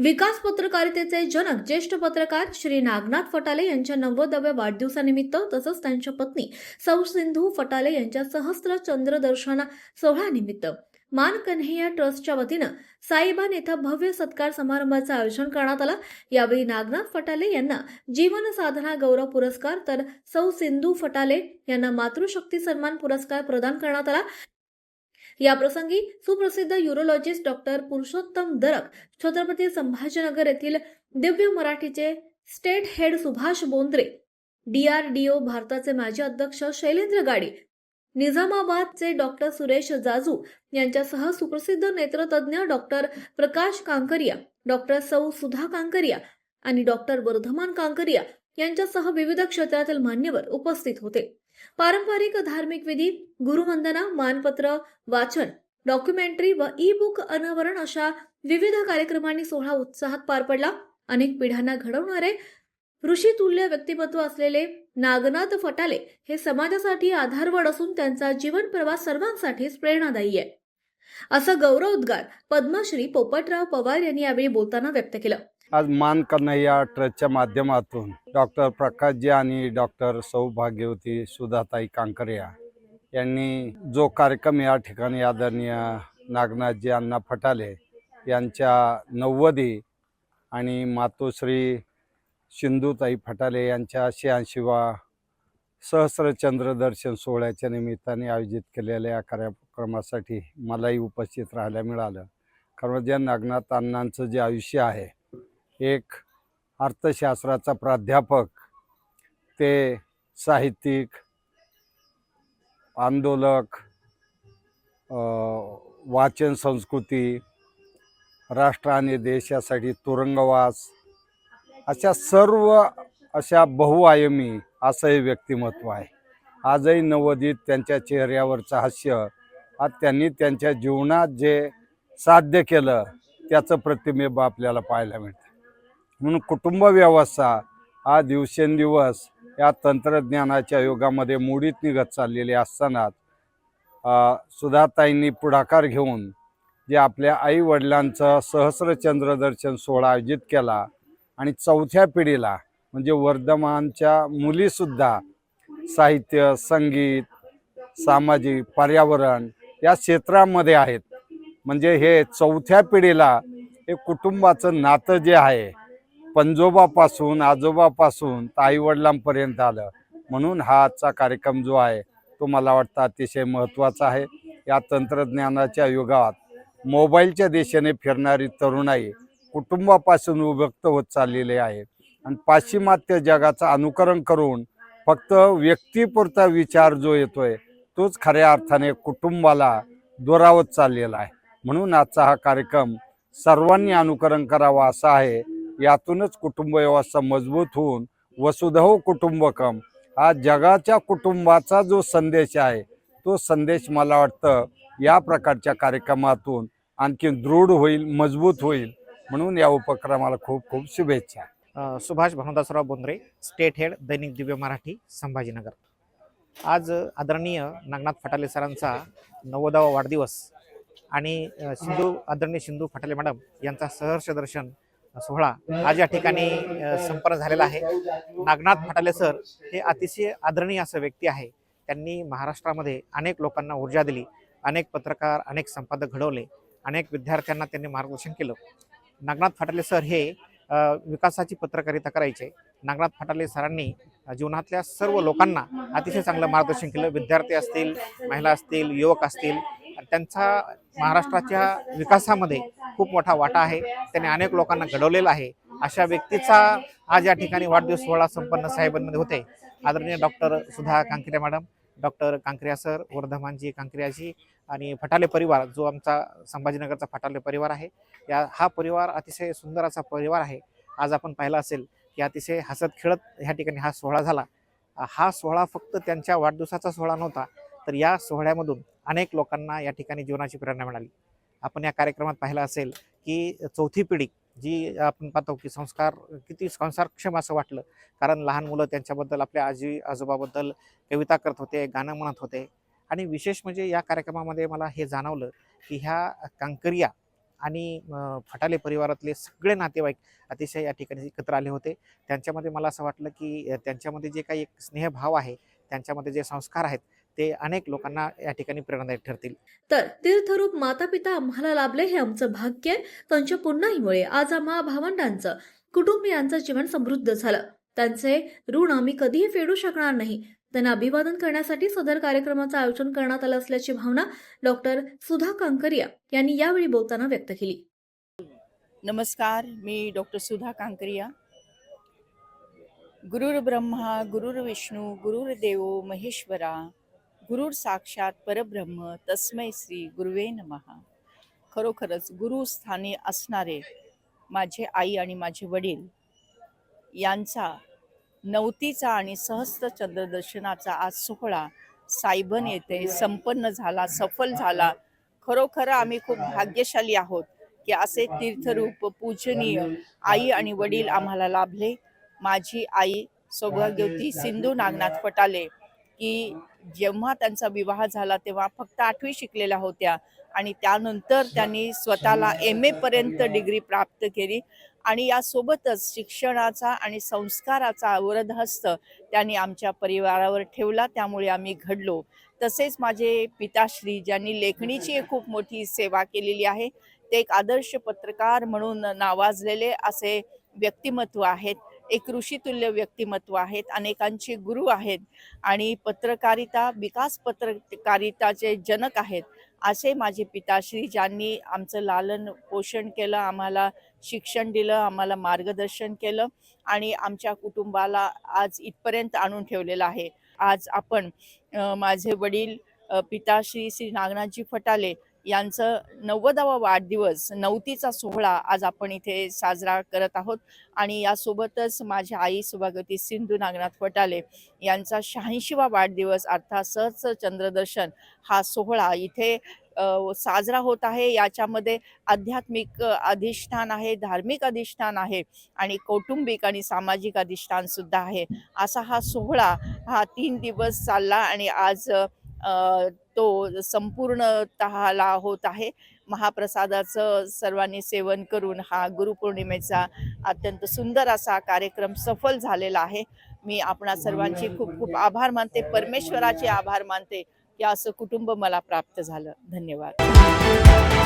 विकास पत्रकारितेचे जनक ज्येष्ठ पत्रकार श्री नागनाथ फटाले यांच्या 90व्या वाढदिवसानिमित्त तसंच त्यांच्या पत्नी सौ सिंधू फटाले यांच्या सहस्त्र चंद्र दर्शन सोहळ्यानिमित्त मान कन्हैया ट्रस्टच्या वतीनं साईबान येथे भव्य सत्कार समारंभाचं आयोजन करण्यात आलं। यावेळी नागनाथ फटाले यांना जीवन साधना गौरव पुरस्कार तर सौ सिंधू फटाले यांना मातृशक्ती सन्मान पुरस्कार प्रदान करण्यात आला। या प्रसंगी सुप्रसिद्ध यूरोलॉजिस्ट डॉक्टर पुरुषोत्तम दरक, छत्रपती संभाजीनगर येथील दिव्य मराठीचे state head Subhash Bondre, DRDO भारताचे माजी अध्यक्ष शैलेंद्र गाडी, निजामाबादचे डॉक्टर सुरेश जाजू यांच्यासह सुप्रसिद्ध नेत्रतज्ञ डॉक्टर प्रकाश कांकरिया, डॉक्टर सौ सुधा कांकरिया आणि डॉक्टर वर्धमान कांकरिया यांच्यासह विविध क्षेत्रातील मान्यवर उपस्थित होते। पारंपरिक धार्मिक विधी, गुरुवंदना, मानपत्र वाचन, डॉक्युमेंटरी व ई-बुक अनावरण अशा विविध कार्यक्रमांनी सोहळा उत्साहात पार पडला। अनेक पिढ्यांना घडवणारे ऋषितुल्य व्यक्तिमत्व असलेले नागनाथ फटाले हे समाजासाठी आधारवड असून त्यांचा जीवन प्रवास सर्वांसाठीच प्रेरणादायी आहे, असा गौरवोद्गार पद्मश्री पोपटराव पवार यांनी यावेळी बोलताना व्यक्त केलं। आज मान कन्हैया ट्रस्टच्या माध्यमातून डॉक्टर प्रकाशजी आणि डॉक्टर सौभाग्यवती सुधाताई कांकरिया यांनी जो कार्यक्रम या ठिकाणी आदरणीय नागनाथजी अण्णा फटाले यांच्या 90वी आणि मातोश्री सिंधुताई फटाले यांच्या 86वा सहस्रचंद्र दर्शन सोहळ्याच्या निमित्ताने आयोजित केलेल्या या कार्यक्रमासाठी मलाही उपस्थित राहायला मिळालं। कारण ज्या नागनाथ अण्णांचं जे आयुष्य आहे, एक अर्थशास्त्राचा प्राध्यापक ते साहित्यिक, आंदोलक, वाचन संस्कृती, राष्ट्र आणि देशासाठी तुरुंगवास अशा सर्व अशा बहुआयामी असं हे व्यक्तिमत्व आहे। आजही नवोदित त्यांच्या चेहऱ्यावरचं हास्य, आज त्यांनी त्यांच्या जीवनात जे साध्य केलं त्याचं प्रतिबिंब आपल्याला पाहायला मिळतं। म्हणून कुटुंब व्यवस्था हा दिवसेंदिवस या तंत्रज्ञानाच्या युगामध्ये मोडीत निघत चाललेली असताना सुधाताईंनी पुढाकार घेऊन जे आपल्या आई वडिलांचं सहस्रचंद्र दर्शन सोहळा आयोजित केला आणि चौथ्या पिढीला म्हणजे वर्धमानच्या मुलीसुद्धा साहित्य, संगीत, सामाजिक, पर्यावरण या क्षेत्रामध्ये आहेत। म्हणजे हे चौथ्या पिढीला हे कुटुंबाचं नातं जे आहे पंजोबापासून आजोबापासून आईवडिलांपर्यंत आलं। म्हणून हा आजचा कार्यक्रम जो आहे तो मला वाटतं अतिशय महत्त्वाचा आहे। या तंत्रज्ञानाच्या युगात मोबाईलच्या दिशेने फिरणारी तरुणाई कुटुंबापासून विभक्त होत चाललेली आहे आणि पाश्चिमात्य जगाचं अनुकरण करून फक्त व्यक्तिपुरता विचार जो येतोय तोच खऱ्या अर्थाने कुटुंबाला दुरावत चाललेला आहे। म्हणून आजचा हा कार्यक्रम सर्वांनी अनुकरण करावा असा आहे। यातूनच कुटुंब व्यवस्था मजबूत होऊन वसुधैव कुटुंबकम हा जगाच्या कुटुंबाचा जो संदेश आहे तो संदेश मला वाटतं या प्रकारच्या कार्यक्रमातून आणखी दृढ होईल, मजबूत होईल। म्हणून या उपक्रमाला खूप खूप शुभेच्छा। सुभाष भानुदासराव बोंद्रे, स्टेट हेड, दैनिक दिव्य मराठी, संभाजीनगर। आज आदरणीय नागनाथ फटाले सरांचा 90वा वाढदिवस आणि आदरणीय सिंधू फटाले मॅडम यांचा सहर्ष दर्शन सोहळा आज या ठिकाणी संपन्न झालेला आहे। नागनाथ फटाले सर हे अतिशय आदरणीय असं व्यक्ती आहे। त्यांनी महाराष्ट्रामध्ये अनेक लोकांना ऊर्जा दिली, अनेक पत्रकार, अनेक संपादक घडवले, अनेक विद्यार्थ्यांना त्यांनी मार्गदर्शन केलं। नागनाथ फटाले सर हे विकासाची पत्रकारिता करायचे। नागनाथ फटाले सरांनी जीवनातल्या सर्व लोकांना अतिशय चांगलं मार्गदर्शन केलं। विद्यार्थी असतील, महिला असतील, युवक असतील, त्यांचा महाराष्ट्राच्या विकासामध्ये खूप मोठा वाटा आहे। त्यांनी अनेक लोकांना घडवलेला आहे। अशा व्यक्तीचा आज या ठिकाणी वाढदिवस सोहळा संपन्न साहेबांमध्ये होते। आदरणीय doctor Sudha Kankaria madam, doctor Kankaria sir, वर्धमानजी कांकरियाजी आणि फटाले परिवार जो आमचा संभाजीनगरचा फटाले परिवार आहे, हा परिवार अतिशय सुंदर असा परिवार आहे। आज आपण पाहिलं असेल की अतिशय हसत खेळत ह्या ठिकाणी हा सोहळा झाला। हा सोहळा फक्त त्यांच्या वाढदिवसाचा सोहळा नव्हता, तर या सोहळ्यामधून अनेक लोकांना या ठिकाणी जीवनाची प्रेरणा मिळाली। आपण या कार्यक्रमात पाहिलं असेल की चौथी पिढी जी आपण पाहतो की किती संस्कारक्षम असं वाटलं, कारण लहान मुलं त्यांच्याबद्दल, आपल्या आजी आजोबाबद्दल कविता करत होते, गाणं म्हणत होते। आणि विशेष म्हणजे या कार्यक्रमामध्ये मला हे जाणवलं की ह्या कांकरिया आणि फटाले परिवारातले सगळे नातेवाईक अतिशय या ठिकाणी एकत्र आले होते. त्यांच्यामध्ये मला असं वाटलं की त्यांच्यामध्ये जे काही एक स्नेहभाव आहे, त्यांच्यामध्ये जे संस्कार आहेत, ते अनेक लोकांना या ठिकाणी प्रेरणादायक ठरतील. तर तीर्थरूप माता पिता आम्हाला लाभले हे आमचं भाग्य आहे. त्यांच्या पुन्हाईमुळे आज आम्हा भावंडांचं कुटुंबियांचं जीवन समृद्ध झालं. त्यांचे ऋण आम्ही कधीही फेडू शकणार नाही. त्यांना अभिवादन करण्यासाठी सदर कार्यक्रमाचं आयोजन करण्यात आलं असल्याची भावना डॉक्टर सुधा कांकरिया यांनी यावेळी बोलताना व्यक्त केली. नमस्कार, मी डॉक्टर सुधा कांकरिया. गुरुर ब्रह्मा गुरुर्विष्णू गुरुर्देवो महेश्वरा गुरुर साक्षात परब्रह्म तस्मै श्री गुरुवे नमः. खरोखरच गुरुस्थानी असणारे माझे आई आणि माझे वडील यांचा नवतीचा आणि सहस्त्र चंद्रदर्शनाचा आज सोहळा सायबन येथे संपन्न झाला, सफल झाला. खरोखर आम्ही खूप भाग्यशाली आहोत की असे तीर्थरूप पूजनीय आई आणि वडील आम्हाला लाभले. माझी आई सौभाग्यवती सिंधू नागनाथ फटाले की जेव्हा त्यांचा विवाह झाला तेव्हा फक्त 8वी शिकलेल्या होत्या आणि त्यानंतर त्यांनी स्वतःला MA पर्यंत डिग्री प्राप्त केली आणि यासोबतच शिक्षणाचा आणि संस्काराचा वरदहस्त त्यांनी आमच्या परिवारावर ठेवला. त्यामुळे आम्ही घडलो. तसेच माझे पिताश्री ज्यांनी लेखणीची एक खूप मोठी सेवा केलेली आहे, ते एक आदर्श पत्रकार म्हणून नावाजलेले असे व्यक्तिमत्व आहेत. एक ऋषितुल्य व्यक्तिमत्व आहेत, अनेकांचे गुरु आहेत आणि पत्रकारिता विकास पत्रकारिताचे जनक आहेत. असे माझे पिताश्री ज्यांनी आमचं लालन पोषण केलं, आम्हाला शिक्षण दिलं, आम्हाला मार्गदर्शन केलं आणि आमच्या कुटुंबाला आज इथपर्यंत आणून ठेवलेलं आहे. आज आपण माझे वडील पिताश्री श्री नागनाथजी फटाले यांचं 90वा वाढदिवस, नवतीचा सोहळा आज आपण इथे साजरा करत आहोत आणि यासोबतच माझ्या आई सौभाग्यवती सिंधू नागनाथ फटाले यांचा 86वा वाढदिवस अर्थात सहस्त्र चंद्रदर्शन हा सोहळा इथे साजरा होत आहे. याच्यामध्ये आध्यात्मिक अधिष्ठान आहे, धार्मिक अधिष्ठान आहे आणि कौटुंबिक आणि सामाजिक अधिष्ठान सुद्धा आहे. असा हा सोहळा हा 3 दिवस चालला आणि आज तो संपूर्णतःला होत आहे. महाप्रसादाचं सर्वांनी सेवन करून हा गुरुपौर्णिमेचा अत्यंत सुंदर असा कार्यक्रम सफल झालेला आहे. मी आपणा सर्वांची खूप खूप आभार मानते, परमेश्वराचे आभार मानते की असं कुटुंब मला प्राप्त झालं. धन्यवाद.